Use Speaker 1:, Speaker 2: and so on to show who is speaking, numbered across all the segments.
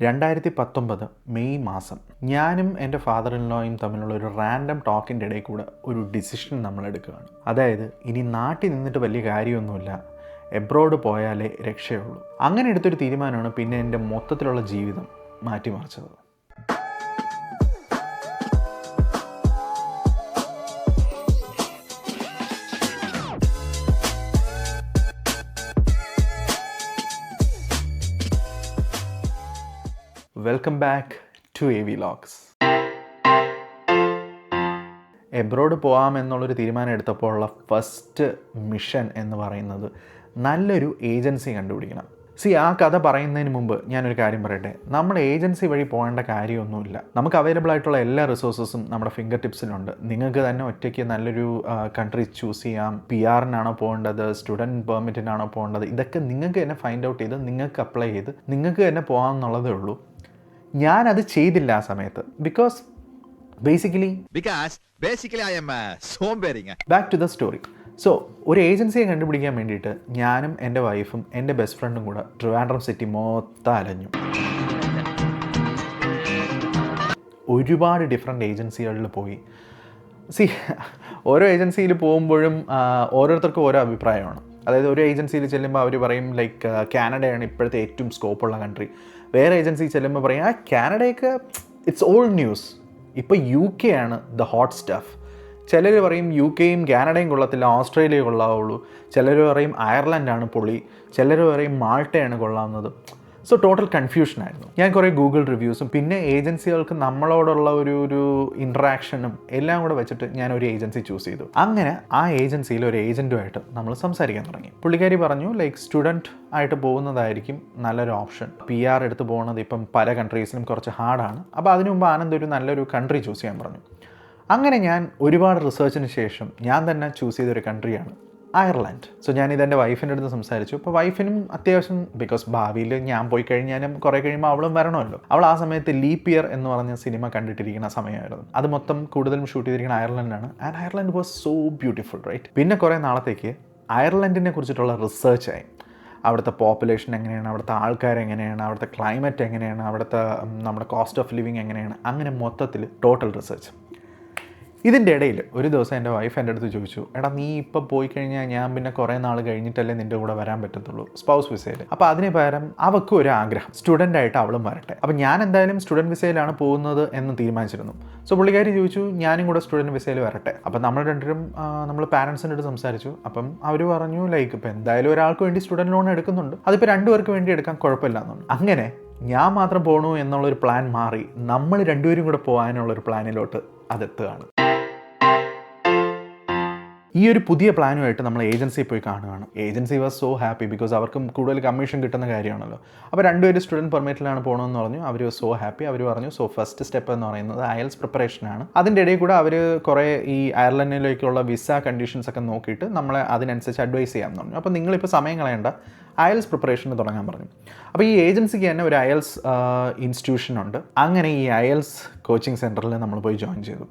Speaker 1: 2019 May മാസം ഞാനും എൻ്റെ ഫാദർ ഇൻ ലോയും തമ്മിലുള്ള ഒരു റാൻഡം ടോക്കിൻ്റെ ഇടയിൽ കൂടെ ഒരു ഡിസിഷൻ നമ്മൾ എടുക്കുകയാണ്. അതായത് ഇനി നാട്ടിൽ നിന്നിട്ട് വലിയ കാര്യമൊന്നുമില്ല, എബ്രോഡ് പോയാലേ രക്ഷയുള്ളൂ. അങ്ങനെ എടുത്തൊരു തീരുമാനമാണ് പിന്നെ എൻ്റെ മൊത്തത്തിലുള്ള ജീവിതം മാറ്റിമറിച്ചത്. Welcome back to AV Vlogs. Abroad പോകാമെന്നുള്ളൊരു തീരുമാനം എടുത്തപ്പോൾ ഉള്ള ഫസ്റ്റ് മിഷൻ എന്ന് പറയുന്നത് നല്ലൊരു ഏജൻസി കണ്ടുപിടിക്കണം. ആ കഥ പറയുന്നതിന് മുമ്പ് ഞാനൊരു കാര്യം പറയട്ടെ. നമ്മൾ ഏജൻസി വഴി പോകേണ്ട കാര്യമൊന്നുമില്ല. നമുക്ക് അവൈലബിൾ ആയിട്ടുള്ള എല്ലാ റിസോഴ്സസും നമ്മുടെ ഫിംഗർ ടിപ്സിലുണ്ട്. നിങ്ങൾക്ക് തന്നെ ഒറ്റയ്ക്ക് നല്ലൊരു കൺട്രി ചൂസ് ചെയ്യാം. PR-നാണോ പോകേണ്ടത്, സ്റ്റുഡൻറ്റ് പെർമിറ്റിനാണോ പോകേണ്ടത്, ഇതൊക്കെ നിങ്ങൾക്ക് തന്നെ ഫൈൻഡ് ഔട്ട് ചെയ്ത് നിങ്ങൾക്ക് അപ്ലൈ ചെയ്ത് നിങ്ങൾക്ക് തന്നെ പോകാമെന്നുള്ളതേ ഉള്ളൂ. ഞാനത് ചെയ്തില്ല ആ സമയത്ത്. ബിക്കോസ് ബേസിക്കലി ഐ എം സോംബേറിങ്. Back to the story. So ഒരു ഏജൻസിയെ കണ്ടുപിടിക്കാൻ വേണ്ടിയിട്ട് ഞാനും എൻ്റെ വൈഫും എൻ്റെ ബെസ്റ്റ് ഫ്രണ്ടും കൂടെ ട്രിവാൻഡ്രം സിറ്റി മൊത്തം അലഞ്ഞു. ഒരുപാട് ഡിഫറെൻറ്റ് ഏജൻസികളിൽ പോയി. ഓരോ ഏജൻസിയിൽ പോകുമ്പോഴും ഓരോരുത്തർക്കും ഓരോ അഭിപ്രായമാണ്. അതായത് ഒരു ഏജൻസിയിൽ ചെല്ലുമ്പോൾ അവർ പറയും ലൈക്ക് കാനഡയാണ് ഇപ്പോഴത്തെ ഏറ്റവും സ്കോപ്പുള്ള കൺട്രി. വേറെ ഏജൻസി ചെല്ലുമ്പോൾ പറയും കാനഡയൊക്കെ ഇറ്റ്സ് ഓൾഡ് ന്യൂസ്, ഇപ്പോൾ UK ആണ് ദ ഹോട്ട് സ്റ്റഫ്. ചിലർ പറയും UK യും കാനഡയും കൊള്ളത്തില്ല, ഓസ്ട്രേലിയ കൊള്ളാവുള്ളൂ. ചിലർ പറയും അയർലൻഡാണ് പൊളി, ചിലർ പറയും മാൾട്ടയാണ് കൊള്ളാവുന്നത്. So total കൺഫ്യൂഷനായിരുന്നു. ഞാൻ കുറേ ഗൂഗിൾ റിവ്യൂസും പിന്നെ ഏജൻസികൾക്ക് നമ്മളോടുള്ള ഒരു ഇൻട്രാക്ഷനും എല്ലാം കൂടെ വെച്ചിട്ട് ഞാൻ ഒരു ഏജൻസി ചൂസ് ചെയ്തു. അങ്ങനെ ആ ഏജൻസിയിൽ ഒരു ഏജൻറ്റുമായിട്ട് നമ്മൾ സംസാരിക്കാൻ തുടങ്ങി. പുള്ളിക്കാരി പറഞ്ഞു ലൈക്ക് സ്റ്റുഡൻറ്റ് ആയിട്ട് പോകുന്നതായിരിക്കും നല്ലൊരു ഓപ്ഷൻ. PR എടുത്ത് പോകുന്നത് ഇപ്പം പല കൺട്രീസിലും കുറച്ച് ഹാർഡാണ്. അപ്പോൾ അതിനു മുമ്പ് ആനന്ദ് ഒരു നല്ലൊരു കൺട്രി ചൂസ് ചെയ്യാൻ പറഞ്ഞു. അങ്ങനെ ഞാൻ ഒരുപാട് റിസർച്ചിന് ശേഷം ഞാൻ തന്നെ ചൂസ് ചെയ്തൊരു കൺട്രിയാണ് അയർലൻഡ്. സോ ഞാനിതെൻ്റെ വൈഫിൻ്റെ അടുത്ത് സംസാരിച്ചു. അപ്പോൾ വൈഫിനും അത്യാവശ്യം, ബിക്കോസ് ഭാവിയിൽ ഞാൻ പോയി കഴിഞ്ഞാലും കുറേ കഴിയുമ്പോൾ അവളും വരണമല്ലോ. അവൾ ആ സമയത്ത് ലീപ്പ് ഇയർ എന്ന് പറഞ്ഞ സിനിമ കണ്ടിട്ടിരിക്കുന്ന സമയമായിരുന്നു. അത് മൊത്തം കൂടുതലും ഷൂട്ട് ചെയ്തിരിക്കുന്ന അയർലൻഡാണ്. And Ireland was so beautiful, right? പിന്നെ കുറേ നാളത്തേക്ക് അയർലൻഡിനെ കുറിച്ചിട്ടുള്ള റിസർച്ചായി. അവിടുത്തെ പോപ്പുലേഷൻ എങ്ങനെയാണ്, അവിടുത്തെ ആൾക്കാർ എങ്ങനെയാണ്, അവിടുത്തെ ക്ലൈമറ്റ് എങ്ങനെയാണ്, അവിടുത്തെ നമ്മുടെ കോസ്റ്റ് ഓഫ് ലിവിങ് എങ്ങനെയാണ്, അങ്ങനെ മൊത്തത്തിൽ ടോട്ടൽ റിസർച്ച്. ഇതിൻ്റെ ഇടയിൽ ഒരു ദിവസം എൻ്റെ വൈഫ് എൻ്റെ അടുത്ത് ചോദിച്ചു, എടാ നീ ഇപ്പോൾ പോയി കഴിഞ്ഞാൽ ഞാൻ പിന്നെ കുറേ നാൾ കഴിഞ്ഞിട്ടല്ലേ നിൻ്റെ കൂടെ വരാൻ പറ്റത്തുള്ളൂ സ്പൗസ് വിസയിൽ. അപ്പോൾ അതിന് പകരം അവൾക്കും ഒരു ആഗ്രഹം, സ്റ്റുഡൻ്റായിട്ട് അവളും വരട്ടെ. അപ്പോൾ ഞാൻ എന്തായാലും സ്റ്റുഡൻറ്റ് വിസയിലാണ് പോകുന്നത് എന്ന് തീരുമാനിച്ചിരുന്നു. സോ പുള്ളിക്കാരി ചോദിച്ചു ഞാനും കൂടെ സ്റ്റുഡൻറ്റ് വിസയിൽ വരട്ടെ. അപ്പം നമ്മൾ രണ്ടുപേരും നമ്മൾ പാരൻസിൻ്റെ അടുത്ത് സംസാരിച്ചു. അപ്പം അവർ പറഞ്ഞു ലൈക്ക് ഇപ്പോൾ എന്തായാലും ഒരാൾക്ക് വേണ്ടി സ്റ്റുഡൻറ്റ് ലോൺ എടുക്കുന്നുണ്ട്, അതിപ്പോൾ രണ്ടുപേർക്ക് വേണ്ടി എടുക്കാൻ കുഴപ്പമില്ല എന്നുണ്ട്. അങ്ങനെ ഞാൻ മാത്രം പോകണു എന്നുള്ളൊരു പ്ലാൻ മാറി നമ്മൾ രണ്ടുപേരും കൂടെ പോകാനുള്ളൊരു പ്ലാനിലോട്ട് അതെത്തുകയാണ്. ഈ ഒരു പുതിയ പ്ലാനുമായിട്ട് നമ്മൾ ഏജൻസിയിൽ പോയി കാണുകയാണ്. Agency was so happy because അവർക്കും കൂടുതൽ കമ്മീഷൻ കിട്ടുന്ന കാര്യമാണല്ലോ. അപ്പോൾ രണ്ടുപേരും സ്റ്റുഡൻറ്റ് പെർമിറ്റിലാണ് പോകണമെന്ന് പറഞ്ഞു. അവർ സോ ഹാപ്പി. അവർ പറഞ്ഞു സോ ഫസ്റ്റ് സ്റ്റെപ്പ് എന്ന് പറയുന്നത് IELTS പ്രിപ്പറേഷനാണ്. അതിൻ്റെ ഇടയിൽ കൂടെ അവർ കുറേ ഈ അയർലൻഡിലേക്കുള്ള വിസ കണ്ടീഷൻസ് ഒക്കെ നോക്കിയിട്ട് നമ്മളെ അതിനനുസരിച്ച് അഡ്വൈസ് ചെയ്യാമെന്ന് പറഞ്ഞു. അപ്പോൾ നിങ്ങളിപ്പോൾ സമയം കളയേണ്ട, IELTS പ്രിപ്പറേഷന് തുടങ്ങാൻ പറഞ്ഞു. അപ്പോൾ ഈ ഏജൻസിക്ക് തന്നെ ഒരു IELTS ഇൻസ്റ്റിറ്റ്യൂഷൻ ഉണ്ട്. അങ്ങനെ ഈ IELTS കോച്ചിങ് സെൻറ്ററിൽ നമ്മൾ പോയി ജോയിൻ ചെയ്തു.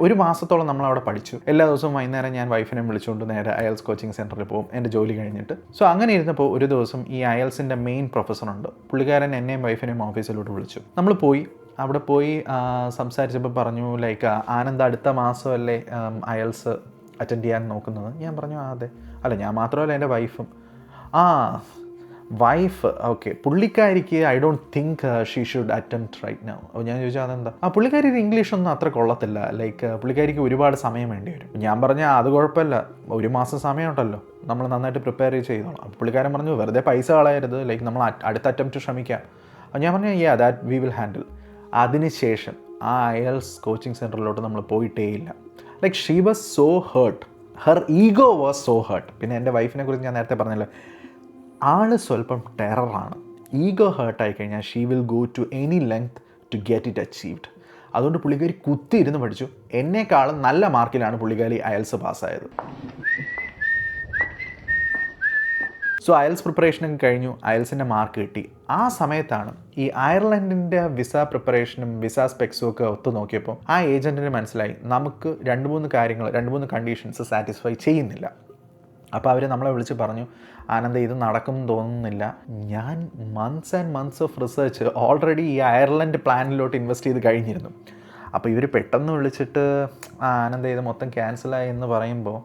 Speaker 1: ഒരു മാസത്തോളം നമ്മളവിടെ പഠിച്ചു. എല്ലാ ദിവസവും വൈകുന്നേരം ഞാൻ വൈഫിനെ വിളിച്ചുകൊണ്ട് നേരെ IELTS കോച്ചിങ് സെൻറ്ററിൽ പോകും എൻ്റെ ജോലി കഴിഞ്ഞിട്ട്. സോ അങ്ങനെ ഇരുന്നപ്പോൾ ഒരു ദിവസം ഈ IELTSൻ്റെ മെയിൻ പ്രൊഫസറുണ്ട്. പുള്ളിക്കാരൻ എന്നെയും വൈഫിനെയും ഓഫീസിലോട്ട് വിളിച്ചു. നമ്മൾ പോയി അവിടെ പോയി സംസാരിച്ചപ്പോൾ പറഞ്ഞു ലൈക്ക് ആനന്ദ് അടുത്ത മാസമല്ലേ IELTS അറ്റൻഡ് ചെയ്യാൻ നോക്കുന്നത്? ഞാൻ പറഞ്ഞു അതെ. അല്ല ഞാൻ മാത്രമല്ല എൻ്റെ വൈഫും. Wife okay. പുള്ളിക്കാരിക്ക് I don't think she should attempt right now. അപ്പോൾ ഞാൻ ചോദിച്ചാൽ അതെന്താ? പുള്ളിക്കാരി ഇംഗ്ലീഷൊന്നും അത്ര കൊള്ളത്തില്ല, ലൈക്ക് പുള്ളിക്കാരിക്ക് ഒരുപാട് സമയം വേണ്ടി വരും. ഞാൻ പറഞ്ഞാൽ അത് കുഴപ്പമില്ല, ഒരു മാസം സമയമുണ്ടല്ലോ, നമ്മൾ നന്നായിട്ട് പ്രിപ്പയർ ചെയ്തോളാം. അപ്പോൾ പുള്ളിക്കാരൻ പറഞ്ഞു വെറുതെ പൈസ കളയരുത്, ലൈക്ക് നമ്മൾ അടുത്ത അറ്റംപ്റ്റ് ശ്രമിക്കാം. അപ്പോൾ ഞാൻ പറഞ്ഞു ദാറ്റ് വി വിൽ ഹാൻഡിൽ. അതിനുശേഷം ആ IELTS കോച്ചിങ് സെൻറ്ററിലോട്ട് നമ്മൾ പോയിട്ടേ ഇല്ല. Like she was so hurt, her ego was so hurt. പിന്നെ എൻ്റെ വൈഫിനെ കുറിച്ച് ഞാൻ നേരത്തെ പറഞ്ഞല്ലോ, ആൾ സ്വല്പം ടെററാണ്. ഈഗോ ഹേർട്ടായി കഴിഞ്ഞാൽ she will go to any length to get it achieved. അതുകൊണ്ട് പുള്ളിക്കാരി കുത്തിയിരുന്ന് പഠിച്ചു. എന്നെക്കാളും നല്ല മാർക്കിലാണ് പുള്ളിക്കാരി IELTS പാസ്സായത്. സോ IELTS പ്രിപ്പറേഷനൊക്കെ കഴിഞ്ഞു, IELTSൻ്റെ മാർക്ക് കിട്ടി. ആ സമയത്താണ് ഈ അയർലൻഡിൻ്റെ വിസ പ്രിപ്പറേഷനും വിസ സ്പെക്സും ഒക്കെ ഒത്തു നോക്കിയപ്പോൾ ആ ഏജൻറ്റിന് മനസ്സിലായി നമുക്ക് 2-3 കണ്ടീഷൻസ് സാറ്റിസ്ഫൈ ചെയ്യുന്നില്ല. അപ്പോൾ അവർ നമ്മളെ വിളിച്ച് പറഞ്ഞു ആനന്ദ് ഇത് നടക്കും തോന്നുന്നില്ല. ഞാൻ months and months of research already ഈ അയർലൻഡ് പ്ലാനിലോട്ട് ഇൻവെസ്റ്റ് ചെയ്ത് കഴിഞ്ഞിരുന്നു. അപ്പോൾ ഇവർ പെട്ടെന്ന് വിളിച്ചിട്ട് ആനന്ദ് ഇത് മൊത്തം ക്യാൻസലായി എന്ന് പറയുമ്പോൾ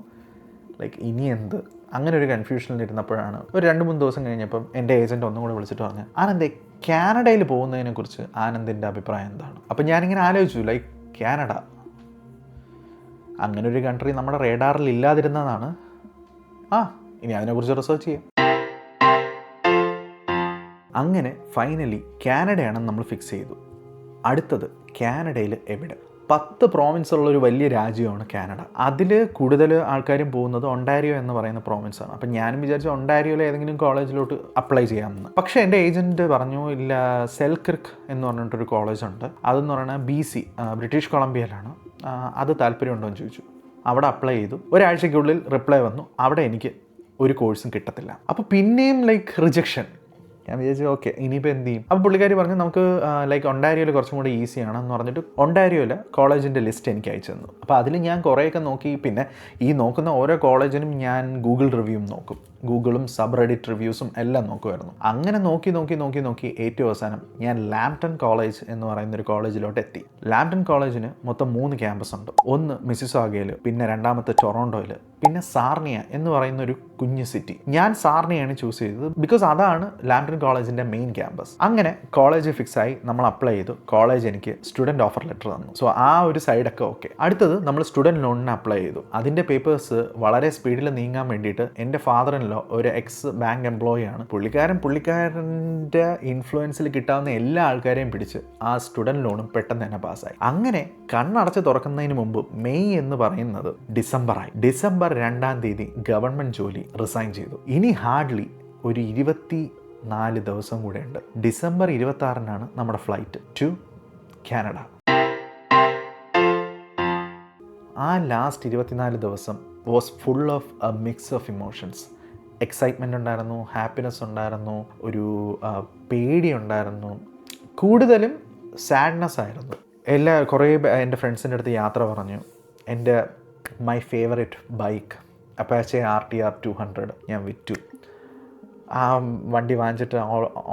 Speaker 1: ലൈക്ക് ഇനി എന്ത്, അങ്ങനെ ഒരു കൺഫ്യൂഷനിൽ ഇരുന്നപ്പോഴാണ് ഒരു 2-3 ദിവസം കഴിഞ്ഞപ്പം എൻ്റെ ഏജൻറ്റ് ഒന്നും കൂടെ വിളിച്ചിട്ട് പറഞ്ഞു, ആനന്ദ് കാനഡയിൽ പോകുന്നതിനെക്കുറിച്ച് ആനന്ദിൻ്റെ അഭിപ്രായം എന്താണ്? അപ്പം ഞാനിങ്ങനെ ആലോചിച്ചു, ലൈക്ക് കാനഡ അങ്ങനെ ഒരു കൺട്രി നമ്മുടെ റേഡാറിൽ ഇല്ലാതിരുന്നതാണ്. ഇനി അതിനെക്കുറിച്ച് റിസർച്ച് ചെയ്യാം. അങ്ങനെ ഫൈനലി കാനഡയാണെന്ന് നമ്മൾ ഫിക്സ് ചെയ്തു. അടുത്തത് കാനഡയിൽ എവിടെ? 10 പ്രോവിൻസ് ഉള്ളൊരു വലിയ രാജ്യമാണ് കാനഡ. അതിൽ കൂടുതൽ ആൾക്കാരും പോകുന്നത് ഒണ്ടാരിയോ എന്ന് പറയുന്ന പ്രോവിൻസാണ്. അപ്പം ഞാനും വിചാരിച്ചു ഒണ്ടാരിയോയിലെ ഏതെങ്കിലും കോളേജിലോട്ട് അപ്ലൈ ചെയ്യാമെന്ന്. പക്ഷേ എൻ്റെ ഏജൻറ്റ് പറഞ്ഞു ഇല്ല, സെൽക്രിക്ക് എന്ന് പറഞ്ഞിട്ടൊരു കോളേജുണ്ട്, അതെന്ന് പറയുന്നത് BC ബ്രിട്ടീഷ് കൊളംബിയയിലാണ്, അത് താല്പര്യമുണ്ടോ എന്ന് ചോദിച്ചു. അവിടെ അപ്ലൈ ചെയ്തു. ഒരാഴ്ചയ്ക്കുള്ളിൽ റിപ്ലൈ വന്നു, അവിടെ എനിക്ക് ഒരു കോഴ്സും കിട്ടത്തില്ല. അപ്പോൾ പിന്നെയും ലൈക്ക് റിജക്ഷൻ. ഞാൻ വിചാരിച്ചു ഓക്കെ ഇനിയിപ്പോൾ എന്ത് ചെയ്യും? അപ്പോൾ പുള്ളിക്കാരി പറഞ്ഞു നമുക്ക് ലൈക്ക് ഒണ്ടാരിയോയിൽ കുറച്ചും കൂടി ഈസിയാണെന്ന് പറഞ്ഞിട്ട് ഒണ്ടാരിയോയിൽ കോളേജിൻ്റെ ലിസ്റ്റ് എനിക്ക് അയച്ചു തന്നു. അപ്പോൾ അതിൽ ഞാൻ കുറേയൊക്കെ നോക്കി. പിന്നെ ഈ നോക്കുന്ന ഓരോ കോളേജിനും ഞാൻ ഗൂഗിൾ റിവ്യൂവും നോക്കും, ഗൂഗിളും സബ് റെഡിറ്റ് റിവ്യൂസും എല്ലാം നോക്കുമായിരുന്നു. അങ്ങനെ നോക്കി ഏറ്റവും അവസാനം ഞാൻ ലാംപ്ടൺ കോളേജ് എന്ന് പറയുന്നൊരു കോളേജിലോട്ട് എത്തി. ലാംപ്ടൺ കോളേജിന് മൊത്തം 3 ക്യാമ്പസ് ഉണ്ട്. ഒന്ന് മിസിസാഗയിൽ, പിന്നെ രണ്ടാമത്തെ ടൊറോണ്ടോയിൽ, പിന്നെ സാർണിയ എന്ന് പറയുന്ന ഒരു കുഞ്ഞു സിറ്റി. ഞാൻ സാർണിയാണ് ചൂസ് ചെയ്തത് ബിക്കോസ് അതാണ് ലാംപ്ടൺ കോളേജിൻ്റെ മെയിൻ ക്യാമ്പസ്. അങ്ങനെ കോളേജ് ഫിക്സായി, നമ്മൾ അപ്ലൈ ചെയ്തു. കോളേജ് എനിക്ക് സ്റ്റുഡൻറ്റ് ഓഫർ ലെറ്റർ തന്നു. സോ ആ ഒരു സൈഡൊക്കെ ഓക്കെ. അടുത്തത് നമ്മൾ സ്റ്റുഡൻറ്റ് ലോണിന് അപ്ലൈ ചെയ്തു. അതിൻ്റെ പേപ്പേഴ്സ് വളരെ സ്പീഡിൽ നീങ്ങാൻ വേണ്ടിയിട്ട് എൻ്റെ ഫാദർ ഇൻ ലോ ഒരു എക്സ് ബാങ്ക് എംപ്ലോയി ആണ്. പുള്ളിക്കാരൻ്റെ ഇൻഫ്ലുവൻസിൽ കിട്ടാവുന്ന എല്ലാ ആൾക്കാരെയും പിടിച്ച് ആ സ്റ്റുഡൻറ്റ് ലോണും പെട്ടെന്ന് തന്നെ പാസ്സായി. അങ്ങനെ കണ്ണടച്ച് തുറക്കുന്നതിന് മുമ്പ് മെയ് എന്ന് പറയുന്നത് ഡിസംബറായി. ഡിസംബർ 2-ാം തീയതി ഗവൺമെൻറ് ജോലി റിസൈൻ ചെയ്തു. ഇനി ഹാർഡ്ലി ഒരു 24 ദിവസം കൂടെ ഉണ്ട്. ഡിസംബർ 26-നാണ് നമ്മുടെ ഫ്ലൈറ്റ് ടു കാനഡ. ആ ലാസ്റ്റ് 24 ദിവസം was full of A mix of emotions. Excitement ഉണ്ടായിരുന്നു, ഹാപ്പിനെസ് ഉണ്ടായിരുന്നു, ഒരു പേടി ഉണ്ടായിരുന്നു, കൂടുതലും സാഡ്നെസ് ആയിരുന്നു. കുറേ എൻ്റെ ഫ്രണ്ട്സിൻ്റെ അടുത്ത് യാത്ര പറഞ്ഞു. എൻ്റെ my favourite bike Apache RTR 200 ഞാൻ വിറ്റു. ആ വണ്ടി വാങ്ങിച്ചിട്ട്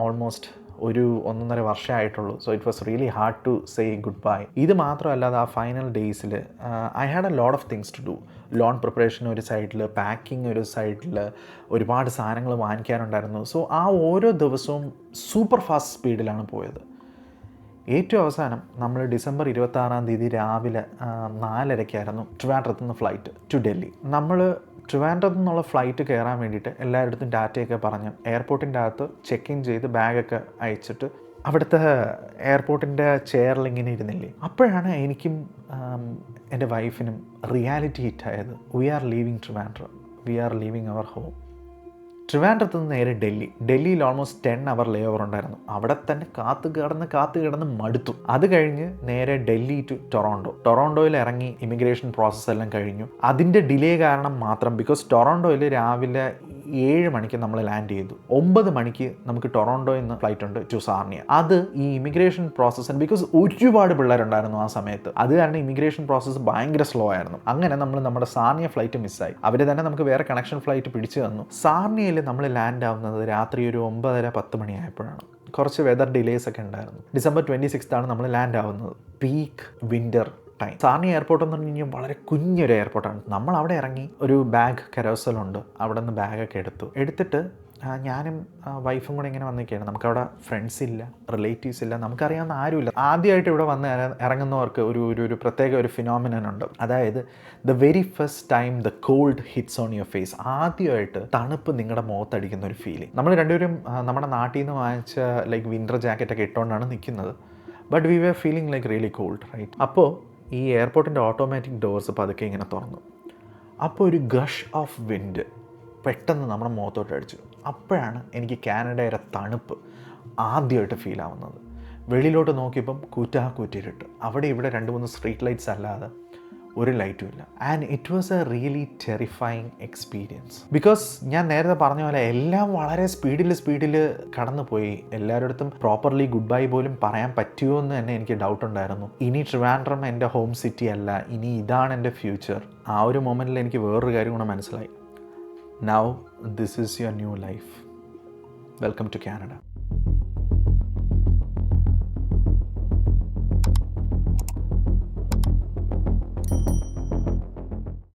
Speaker 1: ഓൾമോസ്റ്റ് 1.5 വർഷമായിട്ടുള്ളൂ. So it was really hard to say goodbye. ഇത് മാത്രമല്ലാതെ ആ ഫൈനൽ ഡേയ്സിൽ I had a lot of things to do. Loan preparation ഒരു സൈഡിൽ, പാക്കിംഗ് ഒരു സൈഡിൽ, ഒരുപാട് സാധനങ്ങൾ വാങ്ങിക്കാനുണ്ടായിരുന്നു. സോ ആ ഓരോ ദിവസവും സൂപ്പർ ഫാസ്റ്റ് സ്പീഡിലാണ് പോയത്. ഏറ്റവും അവസാനം നമ്മൾ ഡിസംബർ 26-ാം തീയതി രാവിലെ 4:30-ക്കായിരുന്നു ട്രിവാൻഡ്രത്തു നിന്ന് ഫ്ലൈറ്റ് ടു ഡൽഹി. നമ്മൾ ട്രിവാൻഡ്രത്തു നിന്നുള്ള ഫ്ലൈറ്റ് കയറാൻ വേണ്ടിയിട്ട് എല്ലായിടത്തും ഡാറ്റയൊക്കെ പറഞ്ഞ് എയർപോർട്ടിൻ്റെ അകത്ത് ചെക്ക് ഇൻ ചെയ്ത് ബാഗൊക്കെ അയച്ചിട്ട് അവിടുത്തെ എയർപോർട്ടിൻ്റെ ചെയറിൽ ഇങ്ങനെ ഇരുന്നില്ലേ, അപ്പോഴാണ് എനിക്കും എൻ്റെ വൈഫിനും റിയാലിറ്റി ഹിറ്റായത്. We are leaving Trivandrum, we are leaving our home. ട്രിവാൻഡ്രത്ത് നിന്ന് നേരെ ഡൽഹിയിൽ ഓൾമോസ്റ്റ് 10 അവർ ലേ ഓവർ ഉണ്ടായിരുന്നു. അവിടെ തന്നെ കാത്തു കിടന്ന് മടുത്തു. അത് കഴിഞ്ഞ് നേരെ ഡൽഹി ടു ടൊറോണ്ടോയിൽ ഇറങ്ങി ഇമിഗ്രേഷൻ പ്രോസസ്സ് എല്ലാം കഴിഞ്ഞു. അതിൻ്റെ ഡിലേ കാരണം മാത്രം, ബിക്കോസ് ടൊറോണ്ടോയിൽ രാവിലെ 7 മണിക്ക് നമ്മൾ ലാൻഡ് ചെയ്തു. 9 മണിക്ക് നമുക്ക് ടൊറോണ്ടോയിൽ നിന്ന് ഫ്ലൈറ്റ് ഉണ്ട് ടു സാർണിയ. അത് ഈ ഇമിഗ്രേഷൻ പ്രോസസ്സിന് ബിക്കോസ് ഒരുപാട് പിള്ളേരുണ്ടായിരുന്നു ആ സമയത്ത്, അത് കാരണം ഇമിഗ്രേഷൻ പ്രോസസ്സ് ഭയങ്കര സ്ലോ ആയിരുന്നു. അങ്ങനെ നമ്മുടെ സാർണിയ ഫ്ലൈറ്റ് മിസ്സായി. അവർ തന്നെ നമുക്ക് വേറെ കണക്ഷൻ ഫ്ലൈറ്റ് പിടിച്ചു തന്നു. സാർണിയയിൽ നമ്മൾ ലാൻഡ് ആവുന്നത് രാത്രി ഒരു 9:30-10 മണിയായപ്പോഴാണ്. കുറച്ച് വെതർ ഡിലേസ് ഒക്കെ ഉണ്ടായിരുന്നു. ഡിസംബർ 26-ാണ് നമ്മൾ ലാൻഡ് ആവുന്നത്. Peak winter time. Sarnia airport എന്ന് പറഞ്ഞു കഴിഞ്ഞാൽ വളരെ കുഞ്ഞൊരു എയർപോർട്ടാണ്. നമ്മൾ അവിടെ ഇറങ്ങി, ഒരു ബാഗ് കരോസലുണ്ട്, അവിടെ നിന്ന് ബാഗൊക്കെ എടുത്തിട്ട് ഞാനും വൈഫും കൂടെ ഇങ്ങനെ വന്നിരിക്കുകയാണ്. നമുക്കവിടെ ഫ്രണ്ട്സ് ഇല്ല, റിലേറ്റീവ്സ് ഇല്ല, നമുക്കറിയാവുന്ന ആരുമില്ല. ആദ്യമായിട്ട് ഇവിടെ വന്ന് ഇറങ്ങുന്നവർക്ക് ഒരു പ്രത്യേക ഒരു ഫിനോമിനൻ ഉണ്ട്. അതായത് the very first time the cold hits on your face. ആദ്യമായിട്ട് തണുപ്പ് നിങ്ങളുടെ മുഖത്തടിക്കുന്ന ഒരു ഫീലിംഗ്. നമ്മൾ രണ്ടുപേരും നമ്മുടെ നാട്ടിൽ നിന്ന് വാങ്ങിച്ച ലൈക്ക് വിൻ്റർ ജാക്കറ്റൊക്കെ ഇട്ടുകൊണ്ടാണ് നിൽക്കുന്നത്. But we were feeling like really cold, right? അപ്പോൾ ഈ എയർപോർട്ടിൻ്റെ ഓട്ടോമാറ്റിക് ഡോർസ് പതുക്കെ ഇങ്ങനെ തുറന്നു. അപ്പോൾ ഒരു ഗഷ് ഓഫ് വിൻഡ് പെട്ടെന്ന് നമ്മുടെ മുഖത്തോട്ട് അടിച്ചു. അപ്പോഴാണ് എനിക്ക് കാനഡയുടെ തണുപ്പ് ആദ്യമായിട്ട് ഫീൽ ആവുന്നത്. വെളിയിലോട്ട് നോക്കിയപ്പം കൂറ്റിരുട്ട്. അവിടെ ഇവിടെ 2-3 സ്ട്രീറ്റ് ലൈറ്റ്സ് അല്ലാതെ ഒരു ലൈറ്റും ഇല്ല. And it was A really terrifying experience. Because ഞാൻ നേരത്തെ പറഞ്ഞ പോലെ എല്ലാം വളരെ സ്പീഡിൽ കടന്നുപോയി. എല്ലാവരുടെ പ്രോപ്പർലി ഗുഡ് ബൈ പോലും പറയാൻ പറ്റുമോ എന്ന് തന്നെ എനിക്ക് ഡൗട്ട് ഉണ്ടായിരുന്നു. ഇനി ട്രിവാൻഡ്രം എൻ്റെ ഹോം സിറ്റി അല്ല, ഇനി ഇതാണ് എൻ്റെ ഫ്യൂച്ചർ. ആ ഒരു മൊമെൻറ്റിൽ എനിക്ക് വേറൊരു കാര്യം കൂടെ മനസ്സിലായി. Now this is your new life. Welcome to Canada.